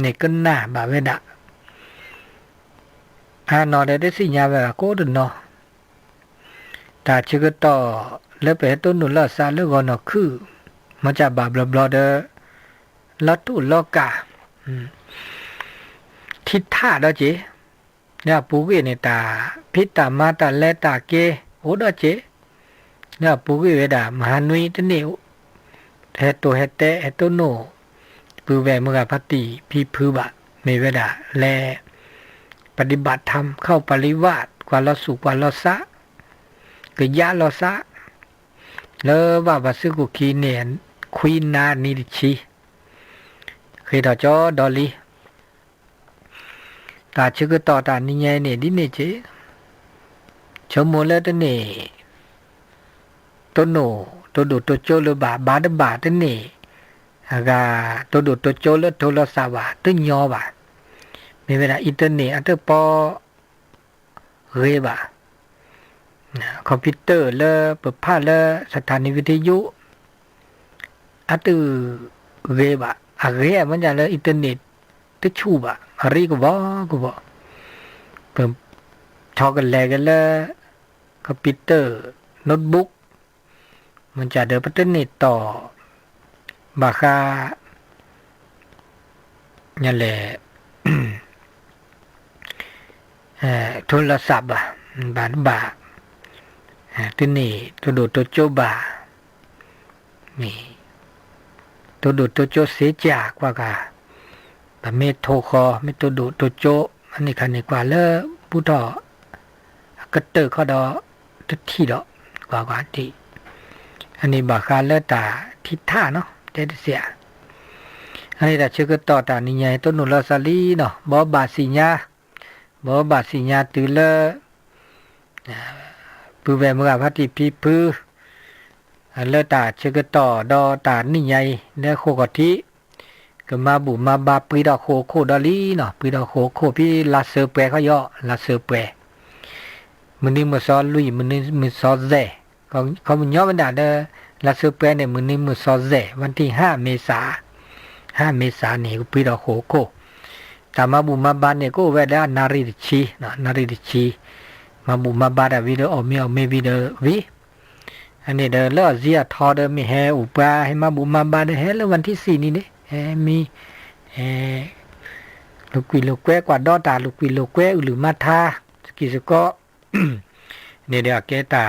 ne kena ba veda no de sinya ba ko de no ta chikato le pe to nu la sa le go no khu ma cha ba bla bla de la tu lo kaทิศท่าดอเจเนี่ยปูเกเนี่ยตาพิตามาตาเลตาเกโอดอเจเนี่ยปูเกเวดามหานุยตะเนี่ยเฮโตเฮเตเฮโตโนปูเวมกะพัตติพิพืบะเมเวดาแลปฏิบัติธรรมเข้าปริวาสกว่าละสุกว่าละสะกะยะละสะแล้วว่าบาซึกุคีเนี่ยควีนานิดิชีเคยดอจอดอลีตาชื่อก็ต่อตานี่ไงเนี่ยดิเนี่ยเจชมโมเลตเนี่ยต้นโนตัวดูตัวโจลบาบาดบาตเนี่ยอากาตัวดูตัวโจลโทรศัพท์บาตัวยอบามีเวลาอินเทอร์เน็ตอันเตอร์ปอเรียบาคอมพิวเตอร์เลเปิดผ้าเลสถานีวิทยุอันเตอร์เรียบาเรียมันจะเลอินเทอร์เน็ตตึชูบะอะไรก็บอกเพิ่มชอกันแลกันเลยคอมพิวเตอร์โน้ตบุ๊กมันจะเดินพัฒนาต่อบาคานี่แหละโทรศัพท์บาตัวนี้ตัวดูตัวโจบานี่ตัวดูตัวโจเสียจากว่ากาแต่เมโทคอเมโตดูตัวโจอันนี้คันนี้กว่าเลผู้ต่อกระเตอร์เขาดอทุกที่ดอกว่าที่อันนี้บาคาเลตาทิศท่าเนาะเจดเสียอันนี้แต่ชื่อก็ต่อตานี่ไงต้นนุลซาลีเนาะบอบาสิญาตือเลปือแวมือพัติพีพือเลตาชื่อก็ต่อดอตานี่ไงเนื้อโคกทิก็มาบุมาบาปีดอกโคดอลีเนาะปีดอกโคพี่ลาเซอร์เปเขาย่อลาเซอร์เปมันนี่มือซอลุยมันนี่มือซอเซเขามันย่อบรรดาเดลาเซอร์เปเนี่ยมันนี่มือซอเซวันที่5 เมษเนี่ยก็ปีดอกโคแต่มาบุมาบาเนี่ยก็เวลานาริดชีมาบุมาบาดวิดีโอเมวิดีโอวิอันนี้เดลเซียทอเดมีแฮอุปาให้มาบุมาบาเดแฮแล้ววันที่4นี่เนี่ยมีลูกกุยลูกแก้กว่าดอตาลูกกุยลูกแก้หรือมาทาสกิสก็เนี่ยเดี๋ยวแกตา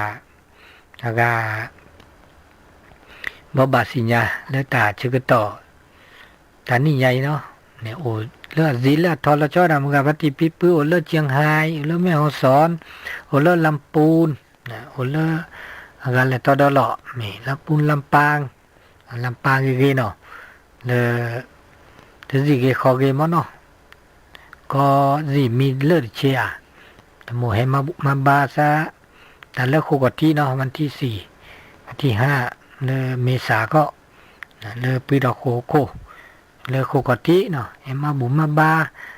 อากาบบาสิญาแล้วตาชื่อก็ต่อตานี่ใหญ่เนาะเนี่ยโอ้เลือดซีเลือดทอละจ้อดำกับปฏิปิปื้อโอ้เลือดเชียงไฮ้เลือดแม่ฮ่องสอนโอ้เลือดลำปูนนะโอ้เลือดอะไรเลยตอดอหล่อนี่ลำปูนลำปางกี่เนาะเลยถึงสิเกขอเกมั้งเนาะก็สิมีเลือดเชียแต่โมให้มาบาซะแต่เลิกโคกที่เนาะวันที่4วันที่5เลยเมษาก็เลยปีดอกโคเลยโคกที่เนาะให้มาบุมาบา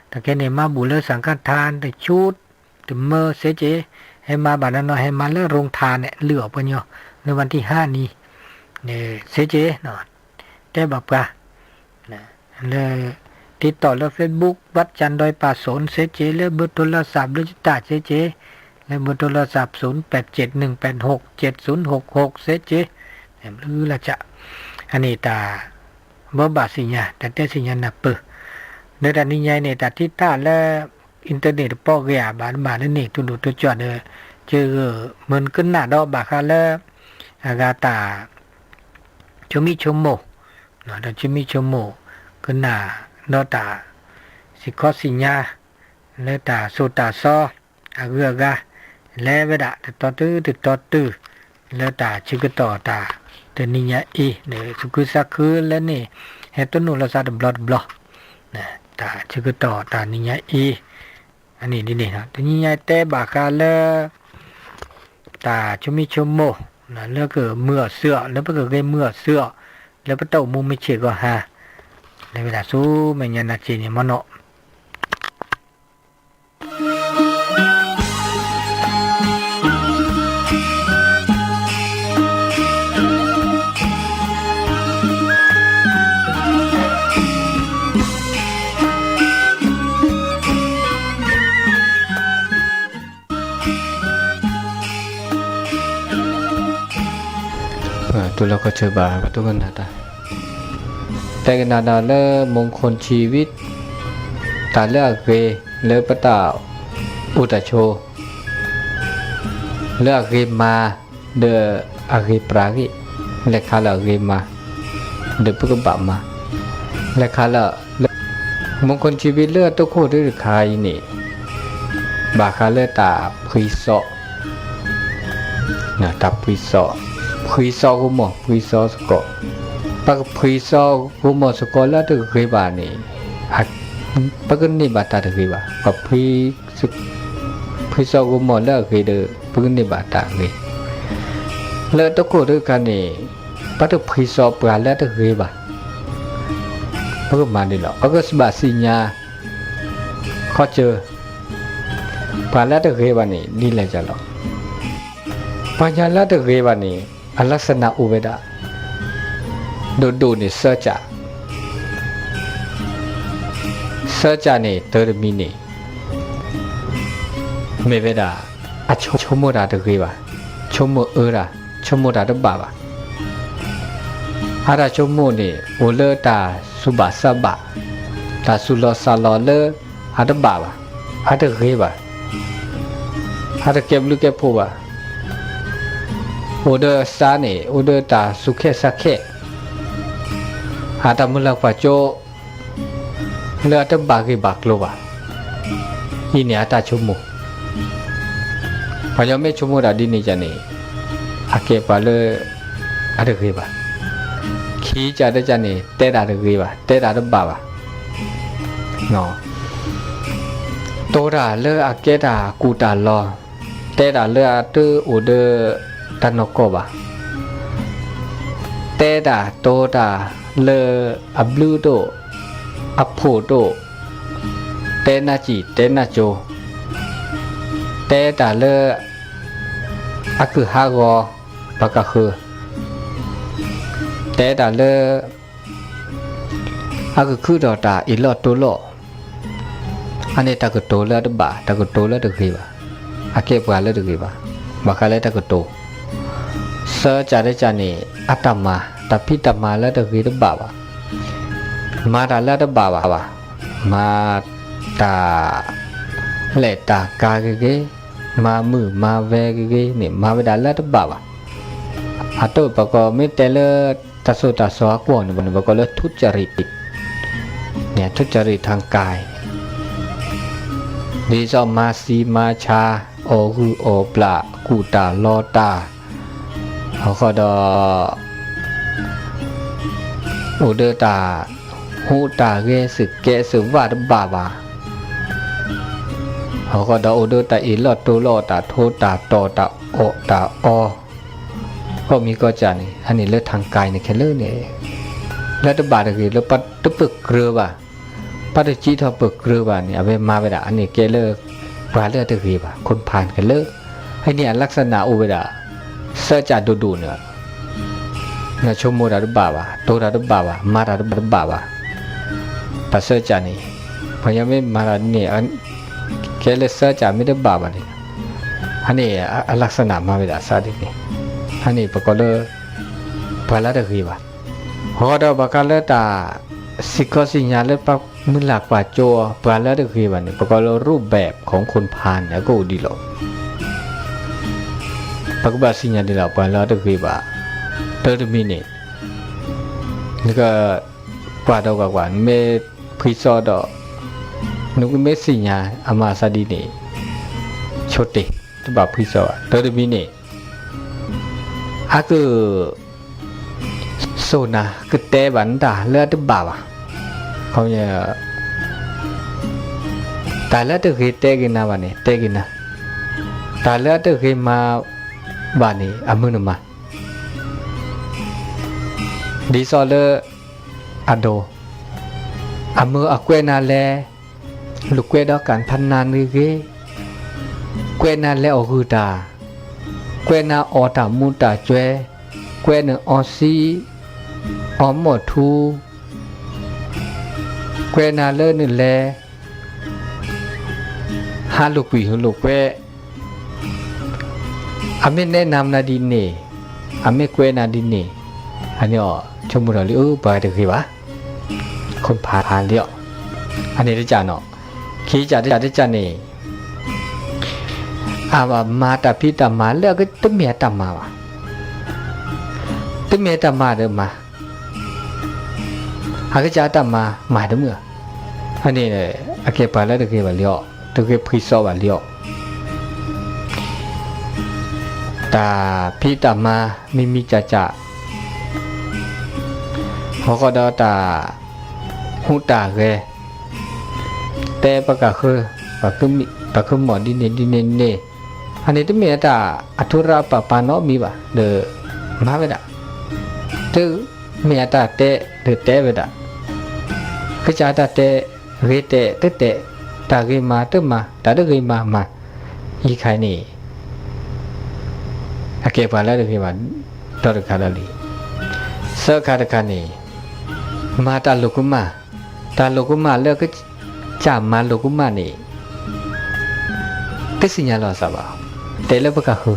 แต่แกเนี่ยมาบุเลยสังฆทานแต่ชุดแต่เมื่อเสจให้มาบาดนั้นเนาะให้มาเลิกโรงทานเนี่ยเหลือไปเนาะในวันที่5นี้เนี่ยเสจเนาะแต่แบบกะเลยติดต่อแล้ว Facebook วัดจันทร์ดอยป่าสนเสจแล้วเบอร์โทรศัพท์หรือตาเสจแล้วเบอร์โทรศัพท์0871867066เสจหรือละจะอันนี้ตาบ่บาสิญาแต่เตสิญานับเปในด้านนี้ใหญ่ในตาทิศท่าและอินเทอร์เน็ตปอกยาบานนี่ตัวดูตัวจอดเจอเหมือนขึ้นหน้าดอกบาคาและอากาตาชมิชมโมเนาะชมิชมโมขึ้นหน้าดอตาสิคอสิญาและตาโซตาซออาเกกาและเวดาต่อตื้อและตาชิกต่อตาแต่นี่ยเนี่ยสุกุสักคือแล้วนี่เฮตุนุลซาดบลอนะตาชิกต่อตานี่ยอันนี้นี่นะแต่นี่ยเตบาคาเลตาชมิชมโมนะแล้วก็เมื่อเสื้อแล้วก็เกเมื่อเสื้อแล้วก็เต้ามุมไม่เฉยก็ฮะในเวลาสู้ไม่ยันนาจีนี่มันเนาะ ตัวเราก็เจอบาประตูกันนาตาแต่กันนาเลมงคลชีวิตตาเลือกเกเลปตาอุตโชเลือกเกมาเดอเกปรากิเลขาเลือกเกมาเดปกบะมาเลขาเลือกมงคลชีวิตเลือกตัวโคตรหรือใครนี่บาคาเลือกตาพิโซนะตาพิโซกูหมอพิโซสกอปากพิโซกูหมอสกอแล้วตัวเกบานี่ปากนี่บาตาตัวเกบากับพิโซกูหมอแล้วเกเดปากนี่บาตาเกแล้วตัวโคตรกันนี่ปากตัวพิโซปลาแล้วตัวเกบาปากมันนี่หรอปากสบายสิญาข้อเจอปลาแล้วตัวเกบานี่นี่แหละจ้ะหรอปัญญาแล้วตัวเกบานี่อลักษณะอุเบดาดูนี่เสจานี่เตอร์มินี่เมเวดาอชมโมดาตะเกบาชมโมราชมโมดาตบาบาอาราชมโมนี่โอเลตาสุบาสบาตาสุลอซาลอเลอาตบาบาอาตะเกบาอาตะเก็บลูกเก็บผู้บาโอเดอร์ซานี่โอเดอร์ตาสุเคสักเคอาตามุลักปะโจเลอตบากิบักโลบาอีเนี่ยตาชมุพยามไม่ชมุดาดินี่จันนี่อาเกปาเลอะตะเกบาขีจาดจันนี่เตดาตะเกบาเตดาตบาบาเนาะโตราเลออาเกตากูตาลอเตดาเลออะตุโอเดอตานโกบาเตดาโตดาเลอับลูโตอัพโพโตเตนาจิเตนาโจเตดาเลอะคือฮากอปากะคือเตดาเลอะคือดอตาอิลอโตโลอันนี้ตะกโตเลดบาตะกโตเลดะกีบาอาเกปาเลดะกีบาบากาเลตะกโตเสจาเดจานี่อัตตมาตพิตมาและตะกีตบาบามาตาและตบาบามาตาเลตากาเกมามือมาเวเกนี่มาเวดาและตบาบาอัตโตปะกอมิเตเลตัสโสตัสสะกวนบนปะกอเลทุจริตเนี่ยทุจริตทางกายดีจอมาสีมาชาโอกุโอปลากูตาลอตาเขาก็ดอโอเดตาหูตาเกสึเกสึวาดบาบาเขาก็ดอโอเดตาอิลอตุลอตาโทตาตอตาโอตาอก็มีก็จานี่อันนี้เลือดทางกายในแค่เลือดเนี่ยแล้วตบาตะกี้แล้วปัดตะปึกเกลือบาปัดจีทอปึกเกลือบานี่เอาไปมาไปด่าอันนี้เกลือปลาเลือดตะกี้บาคนผ่านกันเลือให้เนี่ยลักษณะอุเบดาเสจาดูเนี่ยนะชมโมดาดบาบาโตดาดบาบามาดาดบาบาปัสเสจานี่พยายามไม่มาดานี่อันแค่เลเสจาไม่ได้บาบานี่อันนี้ลักษณะมาเวดาซาดินี่อันนี้ปกติปลาตะกี้บาพอดาบากาเลตาสิกสิญญาเลปักมือหลักป่าโจปลาตะกี้บานี่ปกติรูปแบบของคนพาลเนี่ยก็ดีหรอกปากบาสิญญาดีแล้วปลาตะกี้บา30 minutes นี่ก็กว่าดอกกว่าเมพิซอดอนุกเมสิญญาอามาซาดีนี่ชดติตบาพิซอ30 minutes อาคือโซนาคือเตบันดาเลือดบาบาเขาเนี่ยตาเลือดคือเตกินาบานี่เตกินาตาเลือดคือมาบานี่อามุนมาดีซอเลอโดอเมออเกวนาเลลูกเกวดอกันพันนานนึเกเกวนาเลอหูตาเกวนาออตามูตาจวยเกวนออซีออมหมดทูเกวนาเลนึเลฮาลูกปีลูกเกวอเมแนะนำนาดินเนอเมเกวนาดินเน อันนี้อ๋อชมมุดลิบาตะคือว่าคนพาเลี้ยวอันนี้ได้จานเนาะขี้จ่าได้จานนี่ว่ามาตาพี่ตามาเลือกก็ตึ้มเมียตามมาวะตึ้มเมียตามมาเดิมมาหากจ่าตามมาเดิมเมื่ออันนี้เลยโอเคไปแล้วตะคือว่าเลี้ยวตะคือพี่สอบว่าเลี้ยวตาพี่ตามามีจ่าเขาก็ดอตาหูตาเกแต่ปากกาคือปากคือหมอดินเนอันนี้ที่มีตาอัทุระปานอมีบ่เดมาเวดาตึมีตาเตเดเตเวดาคือจาตาเตเรเตเตตาเกมาตึมาตาเดเกมาอีไข่นี่โอเคไปแล้วเดคือว่าตอดคาลาลีเสคาตะคานี่มาตาลูกุมาเลือกก็จามาลูกุมานี่ก็สิญญาลอซาบาเตเลบกะฮู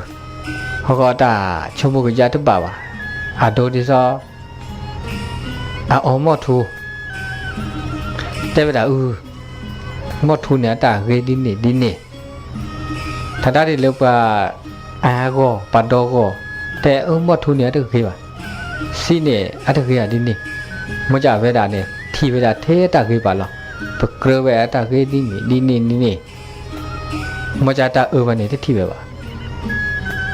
ฮอกอตาชมุกยาตุบาวาอาโดดิซออาอมอทูเตเวดาอูมอทูเนี่ยตาเรดินี่ถ้าได้เลบาอาโกปาโดโกแต่มอทูเนี่ยตะคือว่าซีเนี่ยอะตะคืออะดินี่มจาเวดาเนี่ยทีเวดาเทตะคือปาลอปกรเวอะตะคือดินี่มจาตาวันนี้ที่แบบว่า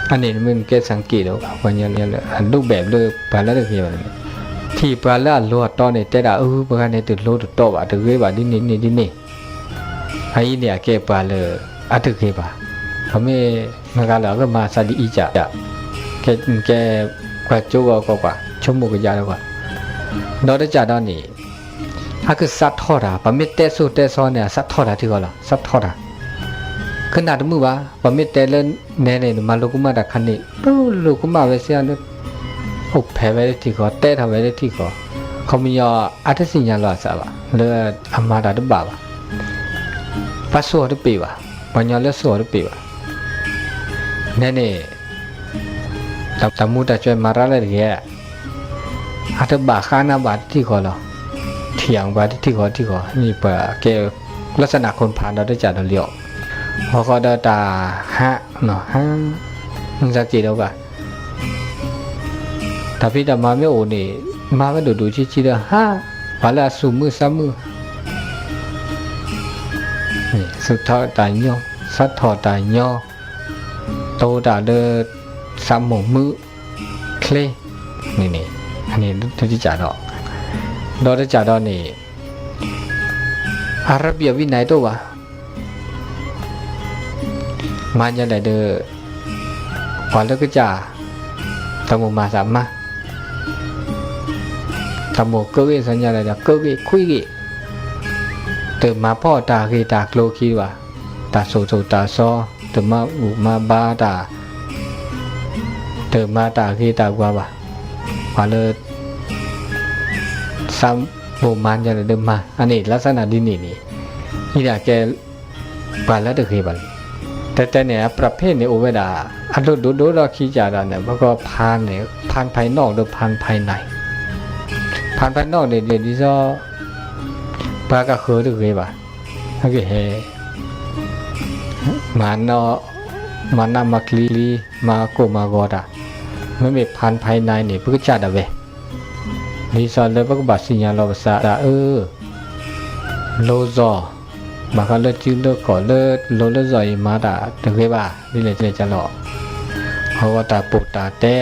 อันนี้มันแกสังเกตแล้ววันนี้เนี่ยอันรูปแบบเลยปาแล้วตะคือว่าที่ปาแล้วลัวตอนนี้แต่ดาปานนี้ตึโลตโตว่าตะคือว่าดินี่ไอ้เนี่ยแกปาเลยอะตะคือว่าเพราะไม่มากาแล้วก็มาซาดิอีจ่ะแกกว่าโจก็กว่าชมมุกยาแล้วกว่าดอดจ่าดอนนี่ถ้าคือซัดทอดปะมิเตสุเตซอเนี่ยซัดทอดที่ก็ล่ะซัดทอดขนาดมือว่าปะมิเตเลนแน่ๆมาลูกมาดะคันนี่ปุ๊ลูกมาเวเสียเนี่ยอุบแผ่ไว้ที่ก็เตะทำไว้ที่ก็เขามียออัตสิญญาลอซะบ่เลอมาดาดบ่าวปัสสาวะปีบ่ปัญญาเลสวะปีบ่แน่ๆตามุตะช่วยมาระเลยแกอาจจะบาข้านาบาที่ขอเราเถียงบาที่ขอนี่เปล่าแกลักษณะคนผ่านเราได้จัดเราเลี้ยวพอเขาได้ตาฮะเนาะฮะมึงสักกี่แล้วป่ะแต่พี่แต่มาไม่โอนี่มาไม่ดูชี้เลยฮะพอแล้วสูมือซ้ำมือนี่สุดท้ายตายย่อสัดถอดตายย่อโตตาเดินซ้ำหมกมือเคลนี่อันนี้ที่จ่าดอกได้จ่าดอกนี่อาระเบียวินัยตัววะมันจะได้เด้อพอแล้วก็จ่าตามมาสามมาตามเกวีสัญญาอะไรเด้อเกวีคุยกี่เติมมาพ่อตาคือตาโลคีวะตาโซตาซอเติมมาอุมาบาตาเติมมาตาคือตากว่าวะพอเลยซ้ำโบมันจะเดิมมาอันนี้ลักษณะดินนี่นี่แหละแกปานแล้วตะคือบันแต่เนี่ยประเภทเนี่ยโอเวดาอันดูเราขี้จ่าดาเนี่ยมันก็พานเนี่ยพานภายนอกหรือพานภายในพานภายนอกเนี่ยเดี๋ยวนี้ก็ปากกาเคยตะคือบ่ถ้าเกิดเฮมันเนาะมันนำมาคลีมาโกมากอดาไม่มีพานภายในเนี่ยเพื่อจ่าดาเวนี่สอนเลยพวกบัตรสิญญาเราภาษาโลซอมาก็เลิกจื้อเลิกก่อเลิกโลเลิกซอยมาด่าตะเกียบ่านี่เลยจะหลอกเขาก็ตาปุตาเตะ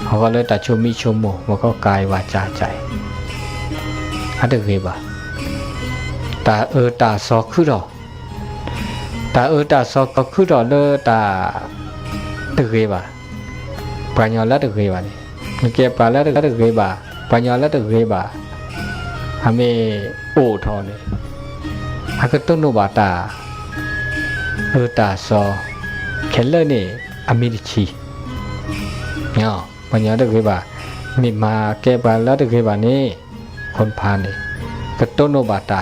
เขาก็เลยตาชมิชมโมมันก็กายวาจาใจอันตะเกียบ่าตาตาซอคือดอกตาตาซอก็คือดอกเลยตาตะเกียบ่าปัญญาละตะเกียบ่านี่แกปาแล้วตะเกียบ่าปัญญาละตะเกียบ่าทำให้โอทอเลยอาก็ต้นโนบาตาตาซอเคลเลอร์นี่อเมริชีเนาะปัญญาตะเกียบ่ามีมาแกปาแล้วตะเกียบ่านี่คนพานี่ก็ต้นโนบาตา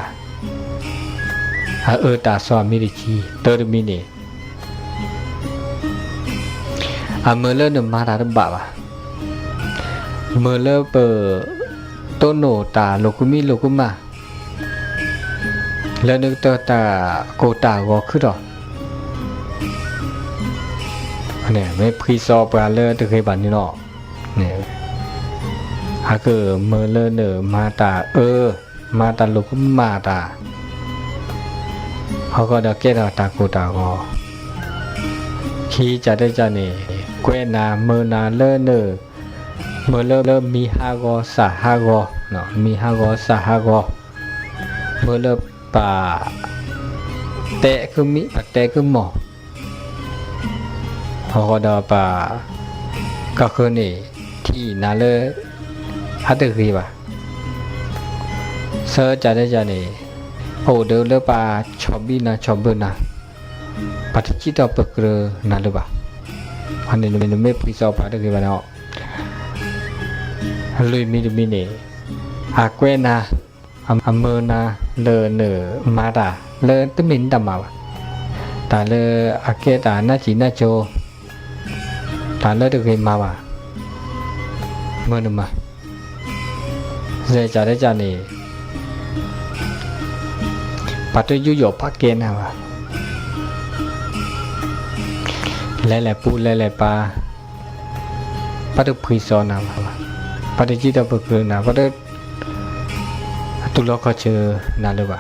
ตาซออเมริชีเตอร์มินี่เมื่อเริ่มมาตาตบะ เมื่อเลเปอต้นโนตาโลกุมิโลกุมาแล้วนึกตัวตาโกตาก็คือดอกเนี่ยไม่พรีซอปลาเลตะเคยบันนี่เนาะเนี่ยหากเมื่อเลเนอมาตามาตาโลกุมาตาเขาก็ได้แก้ตาโกตาก็ขี้จะได้จะเนี่ยเกวนาเมื่อนาเลเนอเมื่อเริ่มมีฮากอสาฮากอเนาะมีฮากอสาฮากอเมื่อเริ่มป่าเตะคือมีป่าเตะคือหมอเขาก็ได้ป่าก็คือนี่ที่นั่นเลยฮัตเตอร์กีป่ะเสือจะได้จะนี่โอ้เดี๋ยวเลยป่าชอบบีนะชอบเบอร์นะปัจจิตเอาเปิดเลยนั่นเลยป่ะอันนี้มันไม่พิจารณาป่าเด็กป่ะเนาะลุยมีดูมีเนี่ยอาเกวนาอเมนาเลเนอมาดาเลตมินดามาวตาเลอาเกตานาจีนาโจตาเลตะเกมาวาเมื่อนึมาเจจาได้จานี่ปัตตยุโยปักเกนาวาแล่ปูแล่ปาปัตตพิโซนาวาปัจจิตาปกรณาปัจตุลก็เจอนาเลบะ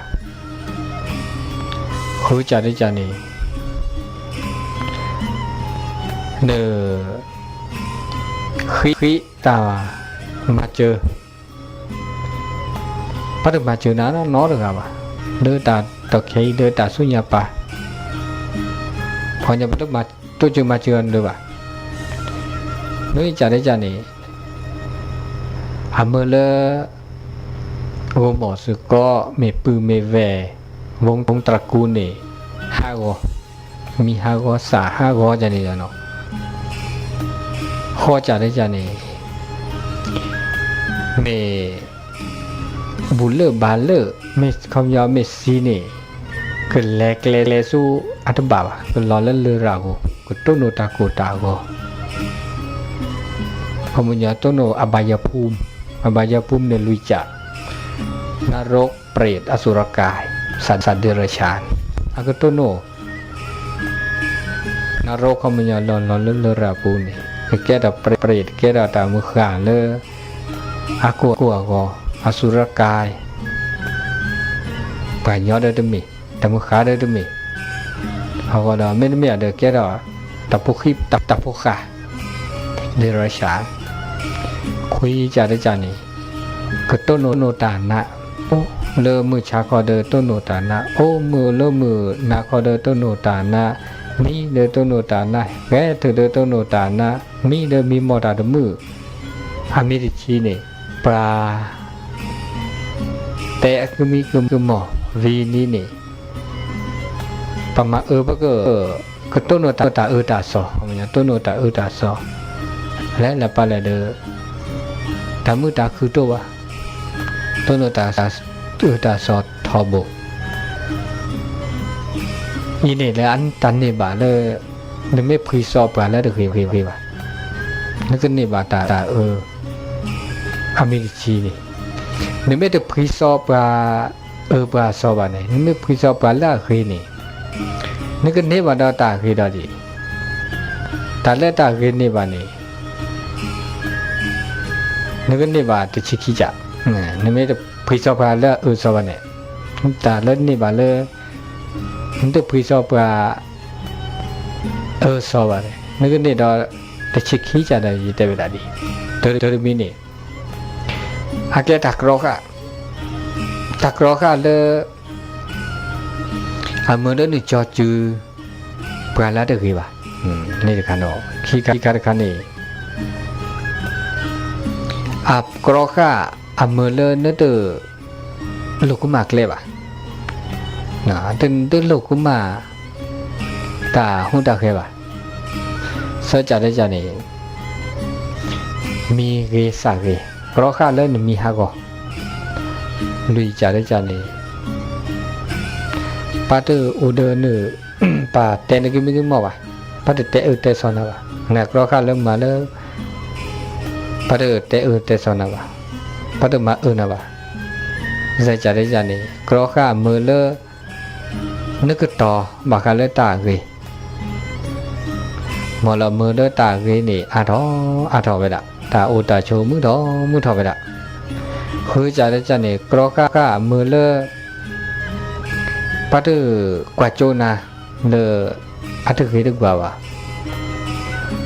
หูจาริจานีเนขีตามาเจอปัจจุบันเจอนาน้อหรือไงวะเดินตาตะเคียนเดินตาสุญญาปาพอจะปัจจุบันตัวเจอมาเจอเลยวะเนื้อจาริจานีเมื่อเลวงหมอสุก็เมปือเมแววงตระกูลเนี่ยห้ากอมีห้ากอสาห้ากอจะเนี่ยเนาะข้อจะได้จะเนี่ยเมบุลเลบาลเลเมคำยาวเมซีเนี่ยก็แลกเลสู้อัตบาบก็ล้อเล่นเรือราโกก็ต้นโนตาโกตาโกพมุญญาต้นโนอบายภูมิอบายภูมิเนี่ยลุยจักนรกเปรตอสุรกายสัตว์เดรัจฉานอากโตโนนรกเขามันยาลอนเลือราปูนี่แก่ดเปรตแก่ดตามือขาเลอากัวก็อสุรกายไปยอดเดิมมีตามือขาเดิมมีเขาก็ดไม่เดือแก่ดตาพุขีตาพุขาเดรัจฉานคุยจาได้จานี่ก็ต้นโนตานะโอ้เลมือชาคอเดต้นโนตานะโอ้มือเลมือนาคอเดต้นโนตานะมีเดต้นโนตานะแกเธอเดต้นโนตานะมีเดมีมอตาดมืออเมริกีเนี่ยปลาแต่ก็มีคือหมอวีนี่เนี่ยประมาณปะก็ต้นโนตาตาซอมันอย่างต้นโนตาตาซอและละปลาละเดตามือตาคือตัววะต้นตาตาสอดทอโบยี่นี่แล้วอันตันนี่บาเลยนึกไม่พรีสอบกันแล้วเด็กเพียบนึกกันนี่บาตาอเมริกีนี่นึกไม่ได้พรีสอบกันบาสอบอะไรนึกไม่พรีสอบกันแล้วคือนี่นึกกันนี่บาตาคือดอดีตาเล่ตาคือนี่บานี่นึกกันนี่บาตชิคิจักนึกไม่ได้พรีสอบกันแล้วสอบเนี่ยตาเล่นี่บาเลยนึกได้พรีสอบกันสอบอะไรนึกกันนี่ดอตชิคิจักได้ยี่เตเวดาดีตัวมีนี่อาเกตักรอกเลยเมื่อเดินจอจือเปล่าแล้วเด็กกี่บานี่เด็กขันอขี้การขันนี่กรอกเมื่อเดินนั่นเด้อลูกกุมากเลยบะนะเดินลูกกุมาตาหุ่นตาเคบะเสื้อจ่าได้จ่านี่มีเกสาเกกรอกเลยมีฮากอลุยจ่าได้จ่านี่ปาเตอร์อูเดอร์เนอปาเตนกิมิกิมอวะปาเตเตเตซอนะวะนักรอคาเริ่มมาเลยป ပါတော့တဲဆောနာပါပါတော့မနာပါဇာကြရဲကြနေကရောခမေလနကတော်မခလဲတာကြီးမောလမေလတာကြီးနေအတော်ပဲလားတာအိုတာချိုမှုတော်ပဲလားခွေးကြရဲကြနေကရောခမေလပါတော့ကွာချိုနာလေအတကြီးတကွာပါ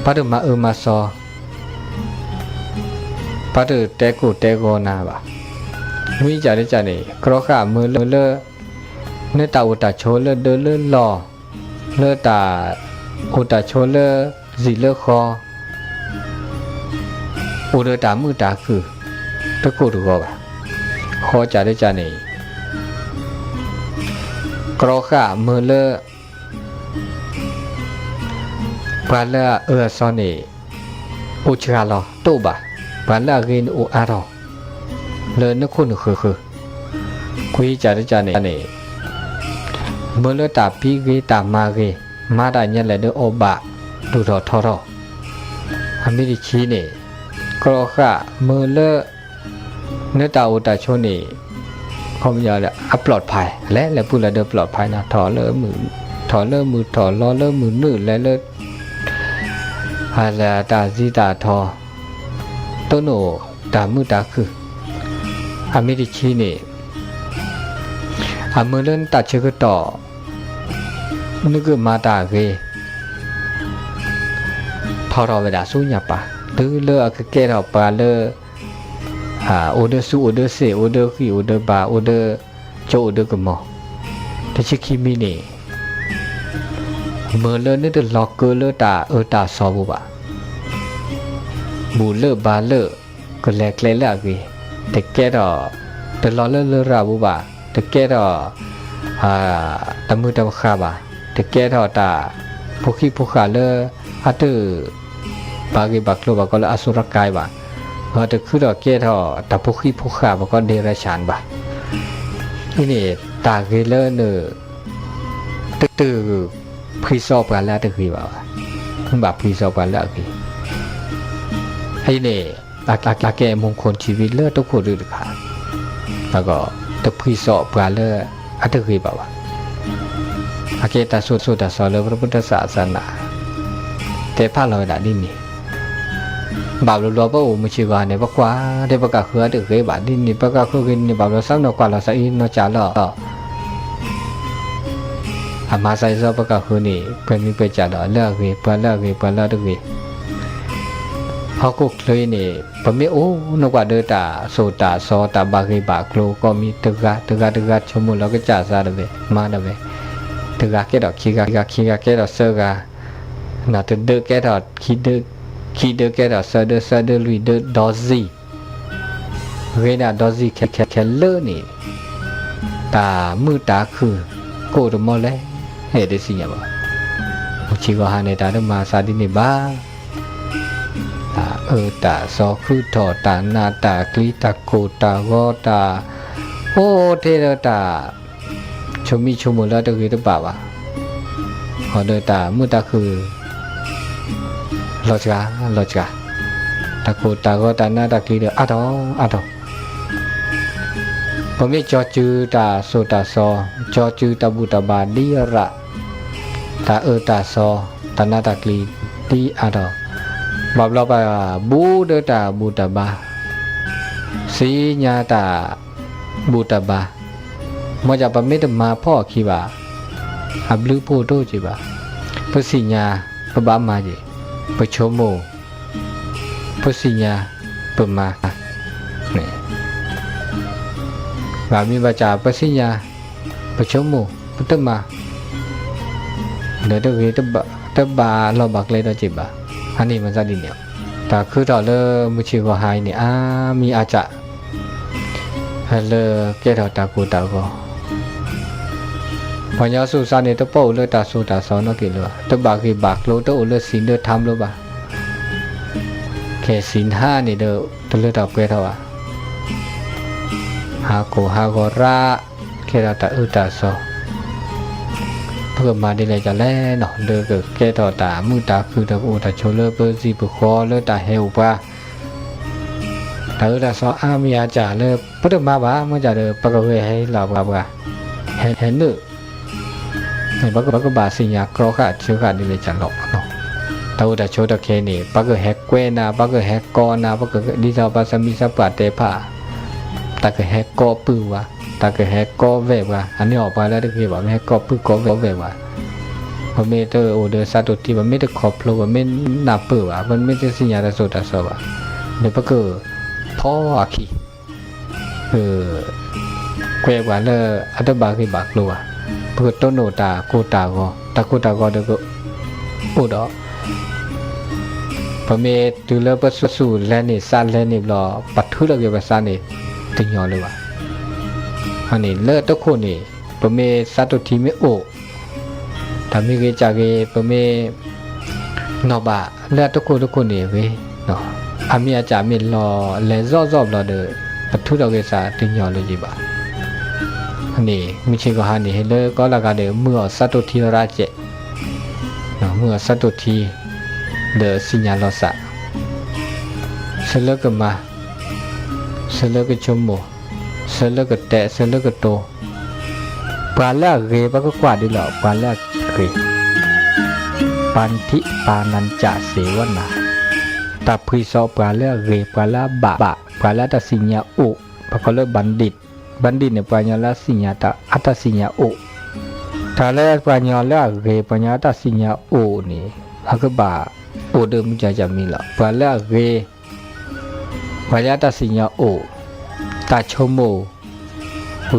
ပါတော့မဆောပါတော့တဲကိုနာပါမွေးကြတဲ့ကြနေကရောခမလနေတာဝတာချိုလဒလလောလတာဝတာချိုလဇီလခောဥဒတာမှုတာခုတကုတကောပါခေါ်ကြတဲ့ကြနေကရောခမလဘာလာစောနေဥချာလောတော့ပါဘာလာဂင်းအိုအားတော့လေနခုနခခခွေးကြတဲ့ကြနေမလတာပီးကြီးတာမာကြီးမာတာညက်လက်တော့ဘဒူတော်ထော်တော့အမေရိချီနေကရောခမလနေတာဝတာချိုနေခေါမရလဲအပလော့ဖိုင်လဲပူလာတော့ပလော့ဖိုင်နာထော်လဲมือထော်လောလဲมือနုလဲဟာလာတာဇီတာထော်တုံးတော့တာမှုတာခုအမေရိချီနေအမလန်တချကတော့နကမာတာကေထော်တော်ဝဒါဆူညာပါဒူလအကကဲတော့ပါလေအိုဒဆူအိုဒဆေအိုဒခီအိုဒဘာအိုဒချိုအိုဒကမောတချခီမီနေမလန်တဲ့လောက်ကလတာဆောဘူးပါဘူလဘာလကလဲကလဲလာကေတကဲတော့တလောလရာဘူးပါတကဲတော့တမှုတခါပါတကဲတော့တာဖုခိဖုခါလေအတူဘာဂိဘကလောဘကလအဆုရကိုင်ပါဟာတခုတော့ကဲတော့တဖုခိဖုခါဘကဒေရချန်ပါဒီနေ့တာဂေလနတူဖိစောပါလာတခိပါဘာဖိစောပါလာခိအဲ့ဒီလာကဲมงคลชีวิตเลตခုတို့တခါแล้วก็ตะพิสอปลาเลอัตถิบาวะอาเกตาสุตาสอเลพระพุทธศาสนาเตพะลอยดาดินี่บาปลอปะโอมชิวาเนี่ยปะกว่าเดปะกะคืออัตถิบาดินี่ปะกะคือกินนี่บาปลอซ้ํนอกว่าลอซะอีนอจาลออามาไซซอปะกะคือนี่เปมีเปจาดอเลเวปะเลเวปะเลตะเวဟောကုကလေးနေဗမေအိုနကွာဒေတာဆိုတာစောတာဘာဂိဘာကလိုကောမီတကချုံမလောကကြစားတယ်မာတယ်တကကဲတော့ခီကကဲတော့ဆောကနာတဒကဲတော့ခီဒကဲတော့ဆဒလူဒေါ်ဇီဝေနာဒေါ်ဇီခဲလေနေတာမှုတာခုကိုရမောလဲဟဲ့ဒီစီညာပါချီကဟာနေတာတော့မာစာဒီနေပါตาซอคือถอตานาตากลีตาโกตากอตาโอเทระตาชมิชมุละตะคือตะป่าวะขอเดตามุตะคือลอจกาตาโกตากอตานาตากลีเดอะดอพอมีจอจือตาโซตาซอจอจือตาบุตบาดิระตาตาซอตานาตากลีดิอะดอบาบลอบาบูเดตาบูตบาสีญาตาบูตบามอจะปะเมตมาพ่อคีบาอับลือโพโตจิบาปะสิญาปะบามาจิปะโชโมปะสิญาปะมาเนี่ยบามีบาจาปะสิญาปะโชโมปะตมาเดตะเวตบาลอบักเลดจิบาอันนี้มันจะดีเนี่ยแต่คือตอนเริ่มมุชิวหายเนี่ยมีอาจะเลแก่ตากูตาก็พอยาสุสานเนี่ยตะโป้เลตาสุตาสอนกิเลตะบากิบากโลตะโอเลสินเดทำโลบาแค่สินห้านี่เดตะเลตาเกตาวะฮาโกระแค่ตาตาสอเพื่อมาได้เลยจะแล่เนาะเดือแก่ต่อตามือตาคือตะโอตาโชเลเปอร์ซีปุคอเลตาเฮลปา ta da so amia cha le padma ba mo cha de pagawe hai la ba he nu hai ba ba sinya kro kha chu kha ni le cha lo no ta da cho da ke ni ba he kwe na ba he ko na ba di sa ba sa mi sa pa te pha ta he ko pu wa ta he ko ve wa an ni ba la de ke ba he ko pu ko ve wa ba me to o de sa to ti ba me de ko plo ba me na pu wa ba me de sinya da so da so ba ne ba koพออาคีแควกว่าเลอัตบากิบากลัวเพื่อต้นโนตาโกตาก็ตาโกตาก็เด็กอุดอพอเมตุเลปัสสุแลนี่ซาแลนี่รอปัทุเลกภาษานี่ติญอเลยว่าอันนี้เลตะคนนี่พอเมสัตทีเมโอทำให้เกจากพอเมนอบะเลตะคนนี่เว้เนาะอามีอาจารย์มีรอและรอบรอเด้อปัทุเราเกษาติญญอเลยจีบะอันนี้มีชิกหานี่เฮเลก็ละกาเด้อเมื่อสัตตุทีราเจเนาะเมื่อสัตตุทีเด้อสิญญาลอสะเสลกมาเสลกชมโมเสลกแตะเสลกโตปาละเกปะก็กว่าดิหรอปาละเกปันทิปานัญจะเสวนาตาพิโสปาละเรปาละบะปาละตสิญญาอุปะกะเลบัณฑิตเนี่ยปัญญาละสิญญาตาอัตสิญญาอุทาละปัญญาละเรปัญญาตสิญญาอุนี่อะกะบะโอเดิมจะมีละปาละเรปัญญาตสิญญาอุตาชโม